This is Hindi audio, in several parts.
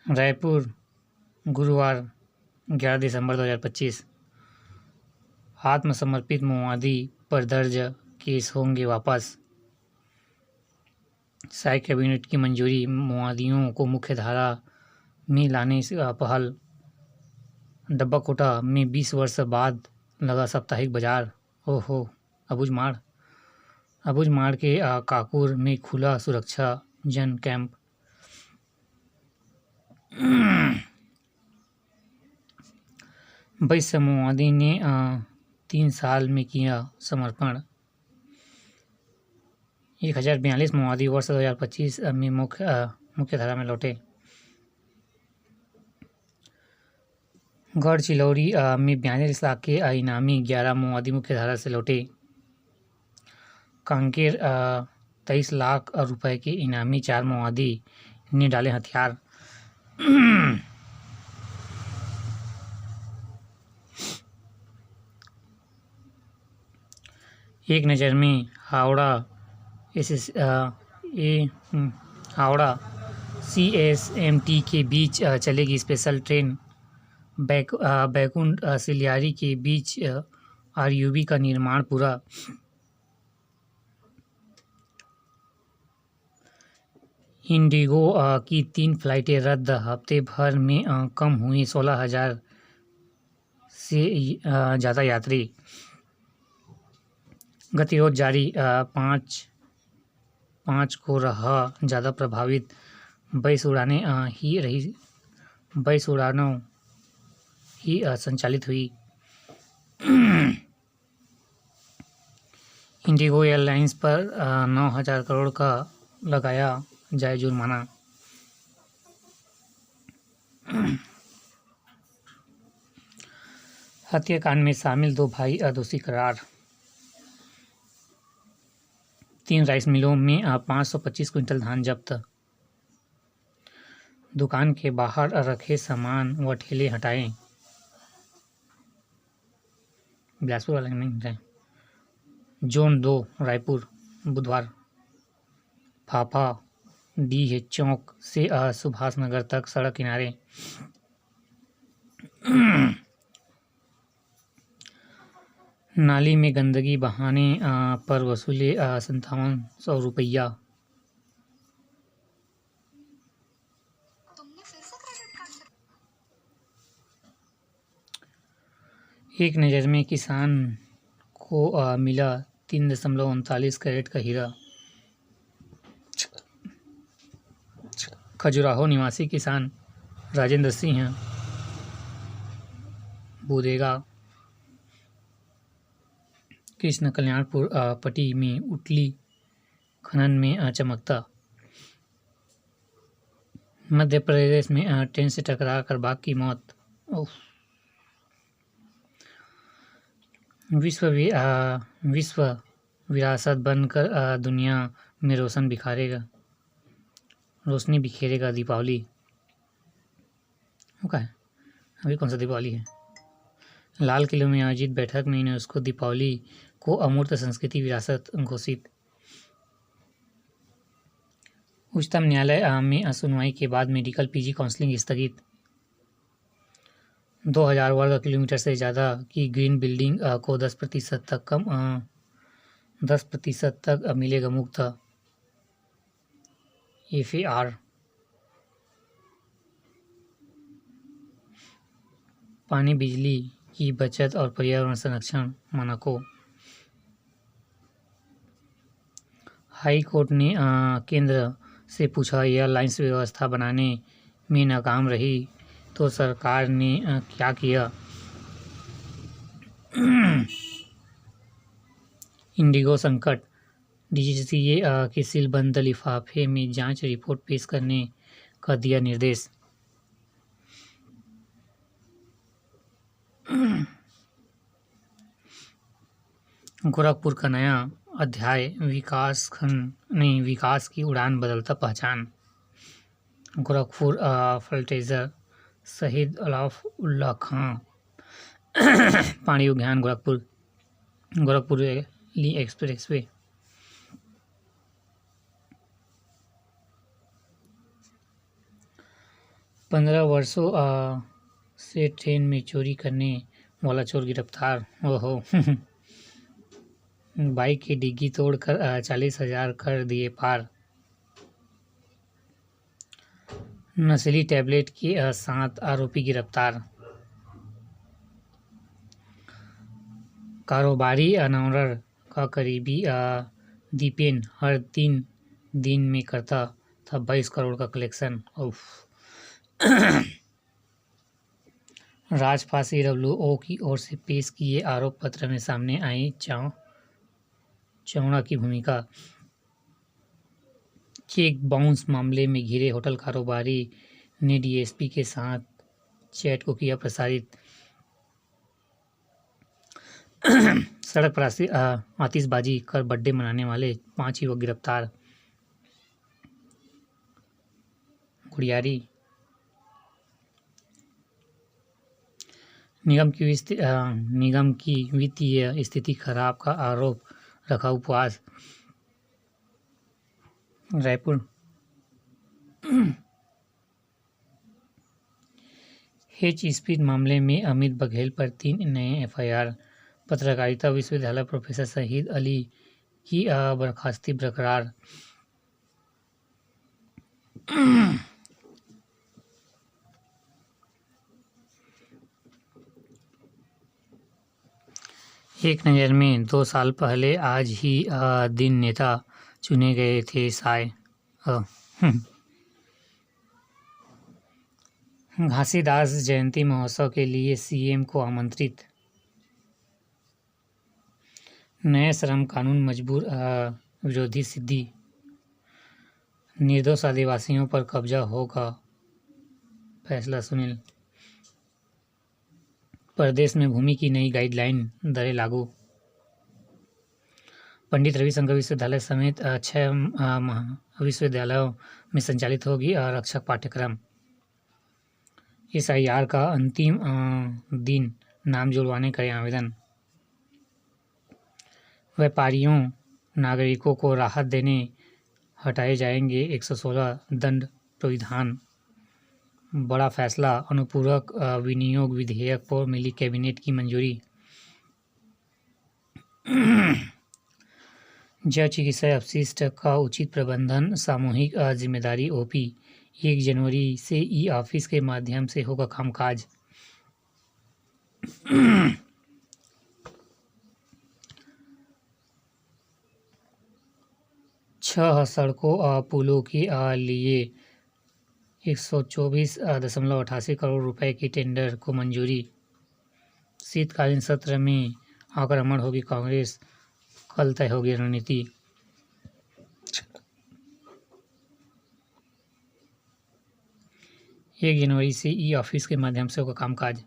रायपुर, गुरुवार 11 दिसंबर 2025। आत्मसमर्पित माओवादी पर दर्ज केस होंगे वापस। साय कैबिनेट की मंजूरी, माओवादियों को मुख्यधारा में लाने से पहल। डब्बाकोटा में 20 वर्ष बाद लगा साप्ताहिक बाजार। ओहो। अबुझमाड़ के काकुर में खुला सुरक्षा जन कैंप। वैश्य माओवादी ने 3 साल में किया समर्पण। 1042 माओवादी वर्ष 2025 में मुख्यधारा में लौटे। गढ़चिलौरी में 42 लाख के इनामी, 11 माओवादी मुख्यधारा से लौटे। कांकेर 23 लाख रुपए के इनामी, 4 माओवादी ने डाले हथियार। एक नज़र में हावड़ा CSMT के बीच चलेगी स्पेशल ट्रेन। बैकुंठ से लियारी के बीच RUB का निर्माण पूरा। इंडिगो की 3 फ्लाइटें रद्द, हफ्ते भर में कम हुई 16,000 से ज़्यादा यात्री। गतिरोध जारी, 5 को रहा ज़्यादा प्रभावित। 22 उड़ानों ही संचालित हुई। इंडिगो एयरलाइंस पर 9,000 करोड़ का लगाया जाए जुर्माना। हत्याकांड में शामिल 2 भाई दोषी करार। 3 राइस मिलों में 525 क्विंटल धान जब्त। दुकान के बाहर रखे सामान व ठेले हटाए। बिलासपुर वाले नहीं हटाए। जोन 2 रायपुर, बुधवार। फाफा DH चौक से सुभाष नगर तक सड़क किनारे। नाली में गंदगी बहाने पर वसूले 5700 रुपया। एक नज़र में किसान को मिला 3.39 कैरेट का हीरा। खजुराहो निवासी किसान राजेंद्र सिंह बुदेगा कृष्ण कल्याणपुर पट्टी में उटली खनन में चमकता। मध्य प्रदेश में ट्रेन से टकरा कर बाघ की मौत। विश्व विरासत बनकर दुनिया में रोशनी बिखेरेगा दीपावली। वो क्या है? अभी कौन सा दीपावली है? लाल किले में आयोजित बैठक में यूनेस्को दीपावली को अमूर्त संस्कृति विरासत घोषित। उच्चतम न्यायालय में सुनवाई के बाद मेडिकल PG काउंसलिंग स्थगित। 2000 वर्ग किलोमीटर से ज़्यादा की ग्रीन बिल्डिंग को 10% तक मिलेगा मुफ्त FAR। पानी, बिजली की बचत और पर्यावरण संरक्षण मानकों। हाई कोर्ट ने केंद्र से पूछा, एयरलाइंस व्यवस्था बनाने में नाकाम रही तो सरकार ने क्या किया। इंडिगो संकट, DGCA के सीलबंद लिफाफे में जांच रिपोर्ट पेश करने का दिया निर्देश। गोरखपुर का नया अध्याय, विकास की उड़ान बदलता पहचान। गोरखपुर फर्टिलाइजर शहीद अलाउल्लाह खां पानी उद्यान गोरखपुर ली एक्सप्रेसवे। 15 वर्षों से ट्रेन में चोरी करने वाला चोर गिरफ्तार। ओहो बाइक की डिग्गी तोड़कर 40,000 कर दिए पार। नशीली टैबलेट के 7 आरोपी गिरफ्तार। कारोबारी अनौरर का करीबी दीपेन हर 3 दिन में करता था 22 करोड़ का कलेक्शन। उफ राजपास AWO की ओर से पेश किए आरोप पत्र में सामने आई चौड़ा की भूमिका। चेक बाउंस मामले में घिरे होटल कारोबारी ने DSP के साथ चैट को किया प्रसारित। सड़क पर आतिशबाजी कर बर्थडे मनाने वाले 5 युवक गिरफ्तार। गुड़ियारी निगम की वित्तीय स्थिति खराब का आरोप रखा उपवास। रायपुर हेच स्पीड मामले में अमित बघेल पर 3 नए FIR। पत्रकारिता विश्वविद्यालय प्रोफेसर शहीद अली की बर्खास्ती बरकरार। एक नज़र में 2 साल पहले आज ही दिन नेता चुने गए थे साय। घासीदास जयंती महोत्सव के लिए CM को आमंत्रित। नए श्रम कानून मजबूर विरोधी सिद्धि। निर्दोष आदिवासियों पर कब्जा होगा, फैसला सुनील। प्रदेश में भूमि की नई गाइडलाइन, दरें लागू। पंडित रविशंकर विश्वविद्यालय समेत 6 विश्वविद्यालयों में संचालित होगी आरक्षक पाठ्यक्रम। SIR का अंतिम दिन, नाम जुड़वाने करें आवेदन। व्यापारियों नागरिकों को राहत देने हटाए जाएंगे 116 दंड प्राविधान। बड़ा फैसला, अनुपूरक विनियोग विधेयक पर मिली कैबिनेट की मंजूरी। जैव चिकित्सा अपशिष्ट का उचित प्रबंधन, सामूहिक जिम्मेदारी OP। 1 जनवरी से E-ऑफिस के माध्यम से होगा कामकाज। छह सड़कों पुलों के लिए 124.88 करोड़ रुपए के टेंडर को मंजूरी। शीतकालीन सत्र में आक्रमण होगी कांग्रेस, कल तय होगी रणनीति। एक जनवरी से E-ऑफिस के माध्यम से होगा कामकाज।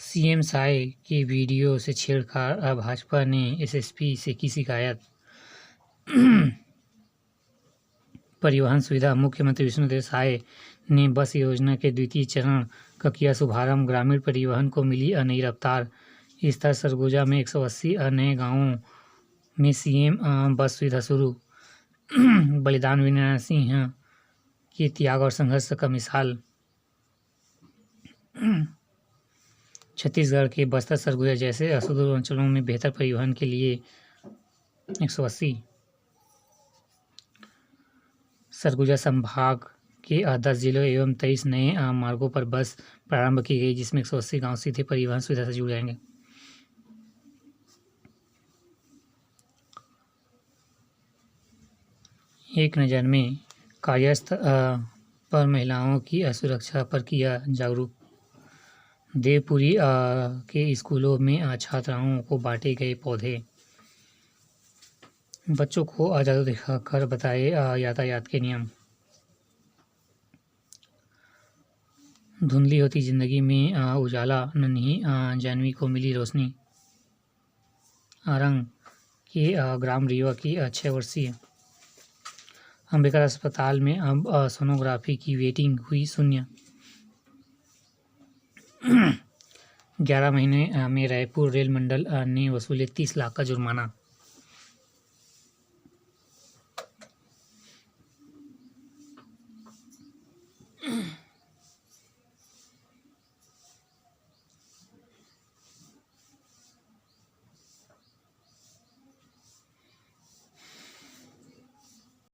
CM साय के वीडियो से छेड़छाड़, भाजपा ने SSP से की शिकायत। परिवहन सुविधा, मुख्यमंत्री विष्णुदेव साय ने बस योजना के द्वितीय चरण का किया शुभारंभ। ग्रामीण परिवहन को मिली नई रफ्तार। इस तरह सरगुजा में 180 नए गांवों में CM बस सुविधा शुरू। बलिदान वीरनारायण सिंह के त्याग और संघर्ष का मिसाल। छत्तीसगढ़ के बस्तर, सरगुजा जैसे सुदूर अंचलों में बेहतर परिवहन के लिए 180। सरगुजा संभाग के 10 जिलों एवं 23 नए मार्गों पर बस प्रारंभ की गई, जिसमें 180 गांव सीधे परिवहन सुविधा से जुड़ जाएंगे। एक नज़र में कार्यस्थल पर महिलाओं की सुरक्षा पर किया जागरूक। देवपुरी के स्कूलों में छात्राओं को बांटे गए पौधे। बच्चों को जादू दिखाकर बताए यातायात के नियम। धुंधली होती जिंदगी में उजाला, नन्ही जानवी को मिली रोशनी। आरंग के ग्राम रीवा की 6 वर्षीय। अंबेडकर अस्पताल में अब सोनोग्राफी की वेटिंग हुई शून्य। 11 महीने में रायपुर रेल मंडल ने वसूले 30 लाख का जुर्माना।